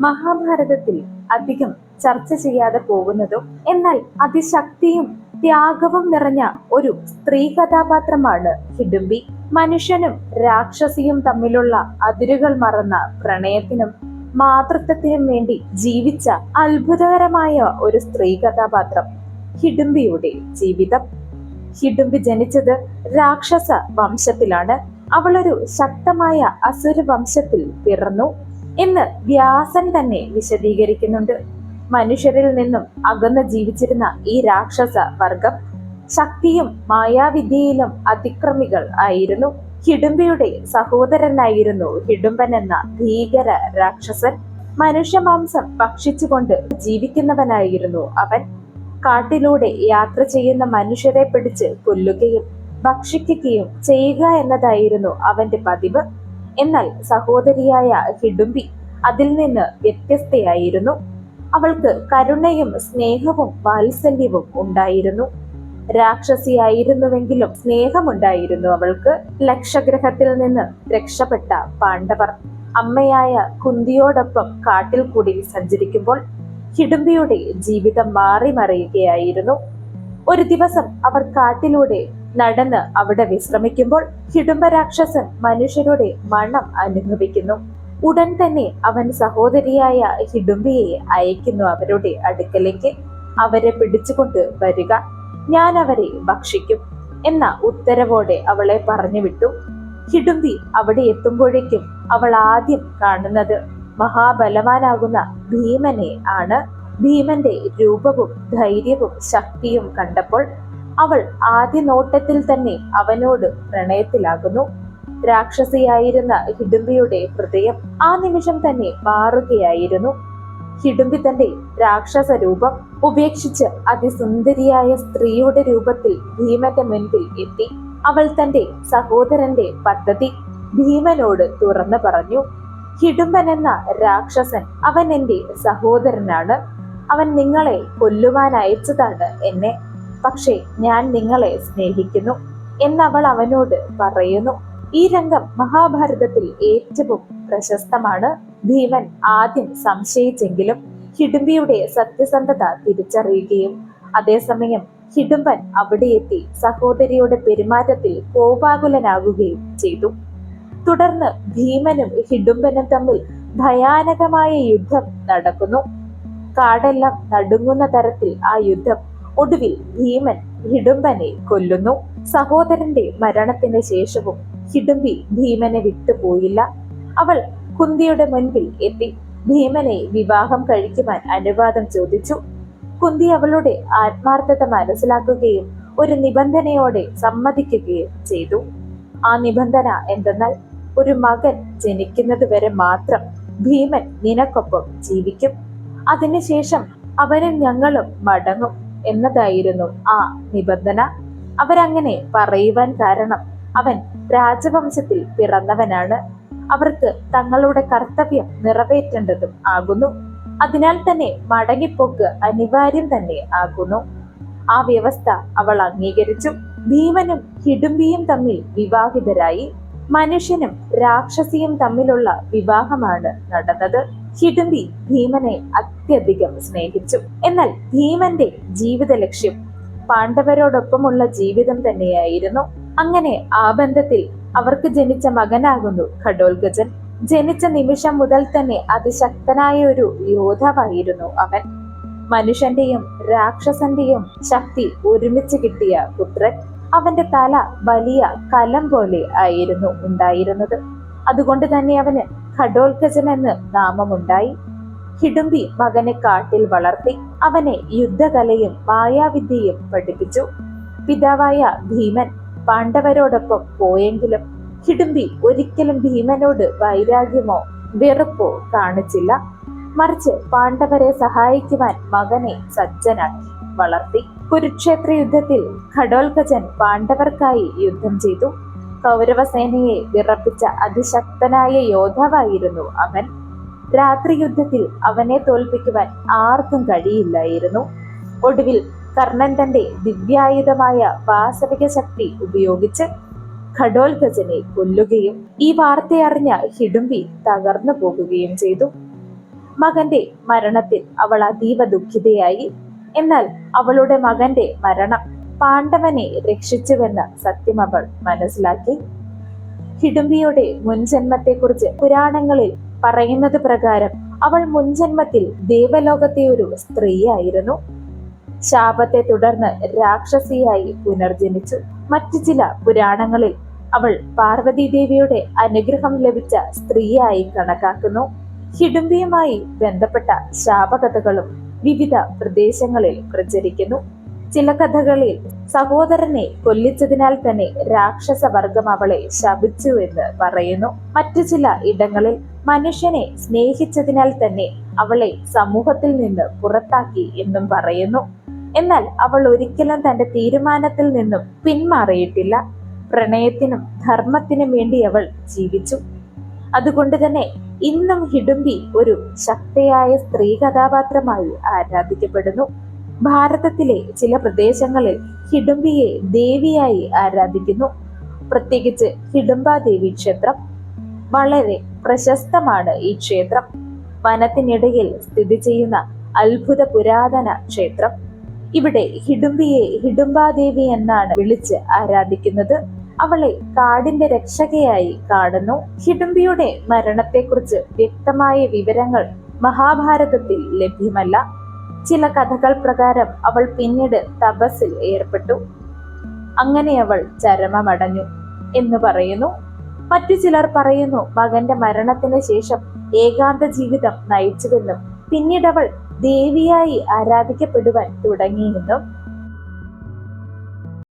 മഹാഭാരതത്തിൽ അധികം ചർച്ച ചെയ്യാതെ പോകുന്നതും എന്നാൽ അതിശക്തിയും ത്യാഗവും നിറഞ്ഞ ഒരു സ്ത്രീ കഥാപാത്രമാണ് ഹിഡുംബി. മനുഷ്യനും രാക്ഷസിയും തമ്മിലുള്ള അതിരുകൾ മറന്ന പ്രണയത്തിനും മാതൃത്വത്തിനും വേണ്ടി ജീവിച്ച അത്ഭുതകരമായ ഒരു സ്ത്രീ കഥാപാത്രം ഹിഡുംബിയുടെ ജീവിതം. ഹിഡുംബി ജനിച്ചത് രാക്ഷസ വംശത്തിലാണ്. അവളൊരു ശക്തമായ അസുര വംശത്തിൽ പിറന്നു എന്ന് വ്യാസൻ തന്നെ വിശദീകരിക്കുന്നുണ്ട്. മനുഷ്യരിൽ നിന്നും അകന്ന് ജീവിച്ചിരുന്ന ഈ രാക്ഷസ വർഗം ശക്തിയും മായാവിദ്യയിലും അതിക്രമികൾ ആയിരുന്നു. ഹിഡുംബിയുടെ സഹോദരനായിരുന്നു ഹിഡുംബൻ എന്ന ഭീകര രാക്ഷസൻ. മനുഷ്യമാംസം ഭക്ഷിച്ചുകൊണ്ട് ജീവിക്കുന്നവനായിരുന്നു അവൻ. കാട്ടിലൂടെ യാത്ര ചെയ്യുന്ന മനുഷ്യരെ പിടിച്ച് കൊല്ലുകയും ഭക്ഷിക്കുകയും ചെയ്യുക എന്നതായിരുന്നു അവന്റെ പതിവ്. എന്നാൽ സഹോദരിയായ ഹിഡുംബി അതിൽ നിന്ന് വ്യത്യസ്തയായിരുന്നു. അവൾക്ക് കരുണയും സ്നേഹവും വാത്സല്യവും ഉണ്ടായിരുന്നു. രാക്ഷസിയായിരുന്നുവെങ്കിലും സ്നേഹമുണ്ടായിരുന്നു അവൾക്ക്. ലക്ഷഗ്രഹത്തിൽ നിന്ന് രക്ഷപ്പെട്ട പാണ്ഡവർ അമ്മയായ കുന്തിയോടൊപ്പം കാട്ടിൽ കൂടി സഞ്ചരിക്കുമ്പോൾ ഹിഡുംബിയുടെ ജീവിതം മാറി മറിയുകയായിരുന്നു. ഒരു ദിവസം അവർ കാട്ടിലൂടെ നടന്ന് അവിടെ വിശ്രമിക്കുമ്പോൾ ഹിഡുംബ രാക്ഷസൻ മനുഷ്യരുടെ മണം അനുഭവിക്കുന്നു. ഉടൻ തന്നെ അവൻ സഹോദരിയായ ഹിഡുംബിയെ അയക്കുന്നു അവരുടെ അടുക്കലേക്ക്. അവരെ പിടിച്ചുകൊണ്ട് വരിക, ഞാൻ അവരെ ഭക്ഷിക്കും എന്ന ഉത്തരവോടെ അവളെ പറഞ്ഞു വിട്ടു. ഹിഡുംബി അവിടെ എത്തുമ്പോഴേക്കും അവൾ ആദ്യം കാണുന്നത് മഹാബലവാനാകുന്ന ഭീമനെ ആണ്. ഭീമന്റെ രൂപവും ധൈര്യവും ശക്തിയും കണ്ടപ്പോൾ അവൾ ആദ്യ നോട്ടത്തിൽ തന്നെ അവനോട് പ്രണയത്തിലാകുന്നു. രാക്ഷസിയായിരുന്ന ഹിഡുംബിയുടെ ഹൃദയം ആ നിമിഷം തന്നെ മാറുകയായിരുന്നു. ഹിഡുംബി തന്റെ രാക്ഷസ രൂപം ഉപേക്ഷിച്ച് അതിസുന്ദരിയായ സ്ത്രീയുടെ രൂപത്തിൽ ഭീമന്റെ മുൻപിൽ എത്തി. അവൾ തന്റെ സഹോദരന്റെ പദ്ധതി ഭീമനോട് തുറന്നു പറഞ്ഞു. ഹിഡുംബൻ എന്ന രാക്ഷസൻ അവൻ എന്റെ സഹോദരനാണ്. അവൻ നിങ്ങളെ കൊല്ലുവാൻ അയച്ചതാണ് എന്നെ. പക്ഷേ ഞാൻ നിങ്ങളെ സ്നേഹിക്കുന്നു എന്നവൾ അവനോട് പറയുന്നു. ഈ രംഗം മഹാഭാരതത്തിൽ ഏറ്റവും പ്രശസ്തമാണ്. ഭീമൻ ആദ്യം സംശയിച്ചെങ്കിലും ഹിഡുംബിയുടെ സത്യസന്ധത തിരിച്ചറിയുകയും അതേസമയം ഹിഡുംബൻ അവിടെ എത്തി സഹോദരിയുടെ പെരുമാറ്റത്തിൽ കോപാകുലനാകുകയും ചെയ്തു. തുടർന്ന് ഭീമനും ഹിഡുംബനും തമ്മിൽ ഭയാനകമായ യുദ്ധം നടക്കുന്നു. കാടെല്ലാം നടുങ്ങുന്ന തരത്തിൽ ആ യുദ്ധം. ഒടുവിൽ ഭീമൻ ഹിഡുംബനെ കൊല്ലുന്നു. സഹോദരന്റെ മരണത്തിന് ശേഷവും ഹിഡുംബി ഭീമനെ വിട്ടുപോയില്ല. അവൾ കുന്തിയുടെ മുൻപിൽ എത്തി ഭീമനെ വിവാഹം കഴിക്കുവാൻ അനുവാദം ചോദിച്ചു. കുന്തി അവളുടെ ആത്മാർത്ഥത മനസ്സിലാക്കുകയും ഒരു നിബന്ധനയോടെ സമ്മതിക്കുകയും ചെയ്തു. ആ നിബന്ധന എന്തെന്നാൽ ഒരു മകൻ ജനിക്കുന്നത് വരെ മാത്രം ഭീമൻ നിനക്കൊപ്പം ജീവിക്കും. അതിനുശേഷം അവനും ഞങ്ങളും മടങ്ങും എന്നതായിരുന്നു ആ നിബന്ധന. അവരങ്ങനെ പറയുവാൻ കാരണം അവൻ രാജവംശത്തിൽ പിറന്നവനാണ്. അവർക്ക് തങ്ങളുടെ കർത്തവ്യം നിറവേറ്റേണ്ടതും ആകുന്നു. അതിനാൽ തന്നെ മടങ്ങിപ്പോക്ക് അനിവാര്യം തന്നെ ആകുന്നു. ആ വ്യവസ്ഥ അവൾ അംഗീകരിച്ചു. ഭീമനും ഹിഡുംബിയും തമ്മിൽ വിവാഹിതരായി. മനുഷ്യനും രാക്ഷസിയും തമ്മിലുള്ള വിവാഹമാണ് നടന്നത്. ഹിഡുംബി ഭീമനെ അത്യധികം സ്നേഹിച്ചു. എന്നാൽ ഭീമന്റെ ജീവിത ലക്ഷ്യം പാണ്ഡവരോടൊപ്പമുള്ള ജീവിതം തന്നെയായിരുന്നു. അങ്ങനെ ആ ബന്ധത്തിൽ അവർക്ക് ജനിച്ച മകനാകുന്നു ഘടോൽഗജൻ. ജനിച്ച നിമിഷം മുതൽ തന്നെ അതിശക്തനായ ഒരു യോദ്ധാവായിരുന്നു അവൻ. മനുഷ്യന്റെയും രാക്ഷസന്റെയും ശക്തി ഒരുമിച്ച് കിട്ടിയ പുത്രൻ. അവന്റെ തല വലിയ കലം പോലെ ആയിരുന്നു ഉണ്ടായിരുന്നത്. അതുകൊണ്ട് തന്നെ അവന് ഘടോൽഗജൻ എന്ന് നാമമുണ്ടായി. ഹിഡുംബി മകനെ കാട്ടിൽ വളർത്തി. അവനെ യുദ്ധകലയും മായാവിദ്യയും പഠിപ്പിച്ചു. പിതാവായ ഭീമൻ പാണ്ഡവരോടൊപ്പം പോയെങ്കിലും ഹിഡുംബി ഒരിക്കലും ഭീമനോട് വൈരാഗ്യമോ വെറുപ്പോ കാണിച്ചില്ല. മറിച്ച് പാണ്ഡവരെ സഹായിക്കുവാൻ മകനെ സജ്ജനാക്കി വളർത്തി. കുരുക്ഷേത്ര യുദ്ധത്തിൽ ഘടോൽഗജൻ പാണ്ഡവർക്കായി യുദ്ധം ചെയ്തു. കൗരവസേനയെ വിറപ്പിച്ച അതിശക്തനായ യോദ്ധാവായിരുന്നു അവൻ. രാത്രി യുദ്ധത്തിൽ അവനെ തോൽപ്പിക്കുവാൻ ആർക്കും കഴിയില്ലായിരുന്നു. ഒടുവിൽ കർണൻ തന്റെ ദിവ്യായുധമായ വാസവിക ശക്തി ഉപയോഗിച്ച് ഘടോൽഗജനെ കൊല്ലുകയും ഈ വാർത്തയറിഞ്ഞ ഹിഡുംബി തകർന്നു പോകുകയും ചെയ്തു. മകന്റെ മരണത്തിൽ അവൾ അതീവ ദുഃഖിതയായി. എന്നാൽ അവളുടെ മകന്റെ മരണം പാണ്ഡവനെ രക്ഷിച്ചുവെന്ന സത്യം അവൾ മനസ്സിലാക്കി. ഹിഡുംബിയുടെ മുൻജന്മത്തെക്കുറിച്ച് പുരാണങ്ങളിൽ പറയുന്നത് പ്രകാരം അവൾ മുൻജന്മത്തിൽ ദേവലോകത്തെ ഒരു സ്ത്രീയായിരുന്നു. ശാപത്തെ തുടർന്ന് രാക്ഷസിയായി പുനർജനിച്ചു. മറ്റു ചില പുരാണങ്ങളിൽ അവൾ പാർവതി ദേവിയുടെ അനുഗ്രഹം ലഭിച്ച സ്ത്രീയായി കണക്കാക്കുന്നു. ഹിഡുംബിയുമായി ബന്ധപ്പെട്ട ശാപകഥകളും വിവിധ പ്രദേശങ്ങളിൽ പ്രചരിക്കുന്നു. ചില കഥകളിൽ സഹോദരനെ കൊല്ലിച്ചതിനാൽ തന്നെ രാക്ഷസവർഗം അവളെ ശപിച്ചു എന്ന് പറയുന്നു. മറ്റു ചില ഇടങ്ങളിൽ മനുഷ്യനെ സ്നേഹിച്ചതിനാൽ തന്നെ അവളെ സമൂഹത്തിൽ നിന്ന് പുറത്താക്കി എന്നും പറയുന്നു. എന്നാൽ അവൾ ഒരിക്കലും തന്റെ തീരുമാനത്തിൽ നിന്നും പിന്മാറിയിട്ടില്ല. പ്രണയത്തിനും ധർമ്മത്തിനും വേണ്ടി അവൾ ജീവിച്ചു. അതുകൊണ്ട് തന്നെ ഇന്നും ഹിഡുംബി ഒരു ശക്തിയായ സ്ത്രീ കഥാപാത്രമായി ആരാധിക്കപ്പെടുന്നു. ഭാരതത്തിലെ ചില പ്രദേശങ്ങളിൽ ഹിഡുംബിയെ ദേവിയായി ആരാധിക്കുന്നു. പ്രത്യേകിച്ച് ഹിഡുംബാദേവി ക്ഷേത്രം വളരെ പ്രശസ്തമാണ്. ഈ ക്ഷേത്രം വനത്തിനിടയിൽ സ്ഥിതി ചെയ്യുന്ന അത്ഭുത പുരാതന ക്ഷേത്രം. ഇവിടെ ഹിഡുംബിയെ ഹിഡുംബാദേവി എന്നാണ് വിളിച്ച് ആരാധിക്കുന്നത്. അവളെ കാടിന്റെ രക്ഷകയായി കാണുന്നു. ഹിഡുംബിയുടെ മരണത്തെക്കുറിച്ച് വ്യക്തമായ വിവരങ്ങൾ മഹാഭാരതത്തിൽ ലഭ്യമല്ല. ചില കഥകൾ പ്രകാരം അവൾ പിന്നീട് തപസ്സിൽ ഏർപ്പെട്ടു. അങ്ങനെ അവൾ ചരമമടഞ്ഞു എന്ന് പറയുന്നു. മറ്റു ചിലർ പറയുന്നു മകന്റെ മരണത്തിന് ശേഷം ഏകാന്ത ജീവിതം നയിച്ചുവെന്നും പിന്നീട് അവൾ ദേവിയായി ആരാധിക്കപ്പെടുവാൻ തുടങ്ങിയെന്നും.